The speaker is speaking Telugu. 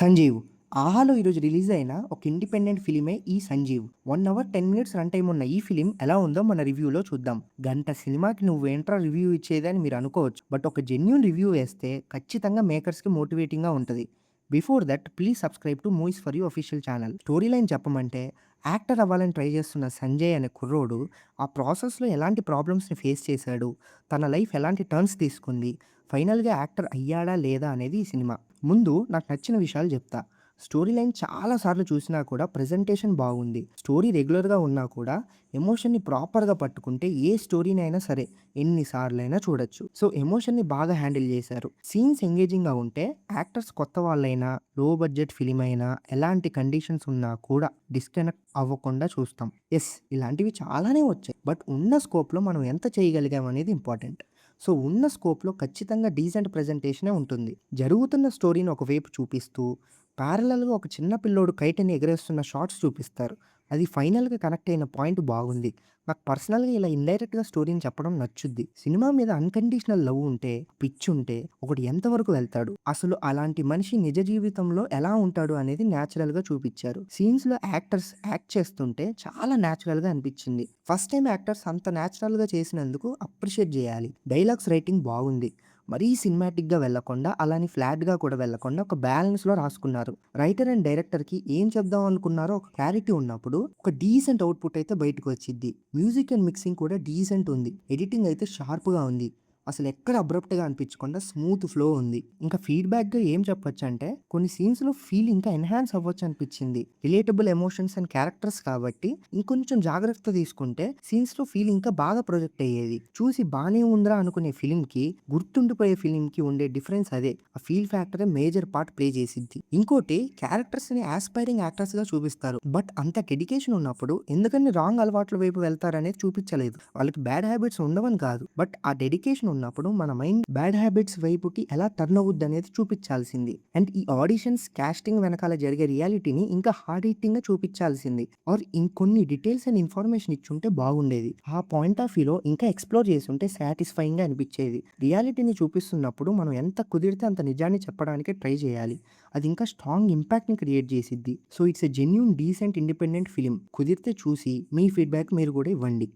'సంజీవ్'. 'ఆహాలో' ఈరోజు రిలీజ్ అయిన ఒక ఇండిపెండెంట్ ఫిల్మే ఈ 'Sanjeev'. 1 hour 10 minutes run time ఉన్న ఈ ఫిల్మ్ ఎలా ఉందో మన రివ్యూలో చూద్దాం. గంట సినిమాకి నువ్వేంట్రా రివ్యూ ఇచ్చేది అని మీరు అనుకోవచ్చు. బట్ ఒక జెన్యూన్ రివ్యూ వేస్తే ఖచ్చితంగా మేకర్స్‌కి మోటివేటింగ్‌గా ఉంటది. Before that please subscribe to movies for you official channel. Story line చెప్పమంటే యాక్టర్ అవ్వాలని ట్రై చేస్తున్న సంజయ్ అనే కుర్రోడు ఆ ప్రాసెస్‌లో ఎలాంటి ప్రాబ్లమ్స్‌ని ఫేస్ చేశాడు, తన లైఫ్ ఎలాంటి టర్న్స్ తీసుకుంది, ఫైనల్‌గా యాక్టర్ అయ్యాడా లేదా అనేది ఈ సినిమా. ముందు నాకు నచ్చిన విషయాలు చెప్తా. స్టోరీ లైన్ చాలా సార్లు చూసినా కూడా ప్రెజెంటేషన్ బాగుంది. స్టోరీ రెగ్యులర్‌గా ఉన్నా కూడా ఎమోషన్‌ని ప్రాపర్‌గా పట్టుకుంటే ఏ స్టోరీనైనా సరే ఎన్ని సార్లైనా చూడొచ్చు. సో, ఎమోషన్‌ని బాగా హ్యాండిల్ చేశారు. సీన్స్ ఎంగేజింగ్‌గా ఉంటే యాక్టర్స్ కొత్త వాళ్ళైనా, లో బడ్జెట్ ఫిల్మ్ అయినా ఎలాంటి కండిషన్స్ ఉన్నా కూడా డిస్కనెక్ట్ అవ్వకుండా చూస్తాం. యెస్, ఇలాంటివి చాలానే వచ్చాయి. బట్ ఉన్న స్కోప్‌లో మనం ఎంత చేయగలిగాం అనేది ఇంపార్టెంట్. సో, ఉన్న స్కోప్‌లో ఖచ్చితంగా డీసెంట్ ప్రెజెంటేషనే ఉంటుంది. జరుగుతున్న స్టోరీని ఒకవైపు చూపిస్తూ, ప్యారలల్‌గా ఒక చిన్న పిల్లోడు కైట్‌ని ఎగరేస్తున్న షాట్స్ చూపిస్తారు. అది ఫైనల్‌గా కనెక్ట్ అయిన పాయింట్ బాగుంది. నాకు పర్సనల్‌గా ఇలా ఇండైరెక్ట్‌గా స్టోరీని చెప్పడం నచ్చుద్ది. సినిమా మీద అన్‌కండిషనల్ లవ్ ఉంటే, పిచ్చుంటే ఒకడు ఎంతవరకు వెళ్తాడు? అసలు అలాంటి మనిషి నిజ జీవితంలో ఎలా ఉంటాడు అనేది న్యాచురల్‌గా చూపిచ్చారు. సీన్స్‌లో యాక్టర్స్ యాక్ట్ చేస్తుంటే చాలా న్యాచురల్‌గా అనిపిచ్చింది. ఫస్ట్ టైమ్ యాక్టర్స్ అంత న్యాచురల్‌గా చేసినందుకు అప్రిషియేట్ జేయాలి. డైలాగ్స్ రైటింగ్ బాగుంది. మరీ సినిమాటిక్‌గా వెళ్ళకుండా, అలా అని ఫ్లాట్‌గా కూడా వెళ్ళకుండా ఒక బ్యాలెన్స్‌లో రాసుకున్నారు. రైటర్ అండ్ డైరెక్టర్‌కి ఏం చెప్దాం అనుకున్నారో ఒక క్లారిటీ ఉన్నప్పుడు ఒక డీసెంట్ అవుట్‌పుట్ అయితే బయటకు వచ్చిద్ది. మ్యూజిక్ అండ్ మిక్సింగ్ కూడా డీసెంట్ ఉంది. ఎడిటింగ్ అయితే షార్ప్‌గా ఉంది. అసలెక్కడ అబ్రప్ట్‌గా అనిపించకుండా స్మూత్ ఫ్లో ఉంది. ఇంకా ఫీడ్‌బ్యాక్‌గా ఏం చెప్పొచ్చంటే కొన్ని సీన్స్‌లో ఫీల్ ఇంకా ఎన్హాన్స్ అవ్వచ్చు అనిపించింది. రిలేటబుల్ ఎమోషన్స్ అండ్ క్యారెక్టర్స్ కాబట్టి ఇంకొంచెం జాగ్రత్త తీసుకుంటే సీన్స్‌లో ఫీల్ ఇంకా బాగా ప్రొజెక్ట్ అయ్యేది. చూసి బానే ఉందిరా అనుకునే ఫిల్మ్‌కి, గుర్తుండిపోయే ఫిల్మ్‌కి ఉండే డిఫరెన్స్ అదే. ఆ ఫీల్ ఫ్యాక్టరే మేజర్ పార్ట్ ప్లే చేసిద్ది. ఇంకోటి క్యారెక్టర్స్‌ని యాస్పైరింగ్ యాక్టర్స్‌గా చూపిస్తారు. బట్ అంత డెడికేషన్ ఉన్నప్పుడు ఎందుకని రాంగ్ అలవాట్ల వైపు వెళ్తారనేది చూపించలేదు. వాళ్ళకి బ్యాడ్ హ్యాబిట్స్ ఉండవని కాదు. బట్ ఆ డెడికేషన్ ఉన్నప్పుడు మన మైండ్ బ్యాడ్ హ్యాబిట్స్ వైపుకి ఎలా టర్న్ అవుద్దనేది చూపించాల్సింది. అండ్ ఈ ఆడిషన్స్, కాస్టింగ్ వెనకాల జరిగే రియాలిటీని ఇంకా హార్డ్ హిట్టింగ్‌గా చూపించాల్సింది. ఆర్ ఇంకొన్ని డీటెయిల్స్ అండ్ ఇన్ఫర్మేషన్ ఇచ్చుంటే బాగుండేది. ఆ పాయింట్ ఆఫ్ వ్యూలో ఇంకా ఎక్స్‌ప్లోర్ చేసుంటే సాటిస్ఫైయింగ్‌గా అనిపించేది. రియాలిటీని చూపిస్తున్నప్పుడు మనం ఎంత కుదిరితే అంత నిజాన్ని చెప్పడానికి ట్రై చేయాలి. అది ఇంకా స్ట్రాంగ్ ఇంపాక్ట్‌ని క్రియేట్ చేసిద్ది. So, it's a genuine decent independent film. కుదిరితే చూసి మీ ఫీడ్‌బ్యాక్ మీరు కూడా ఇవ్వండి.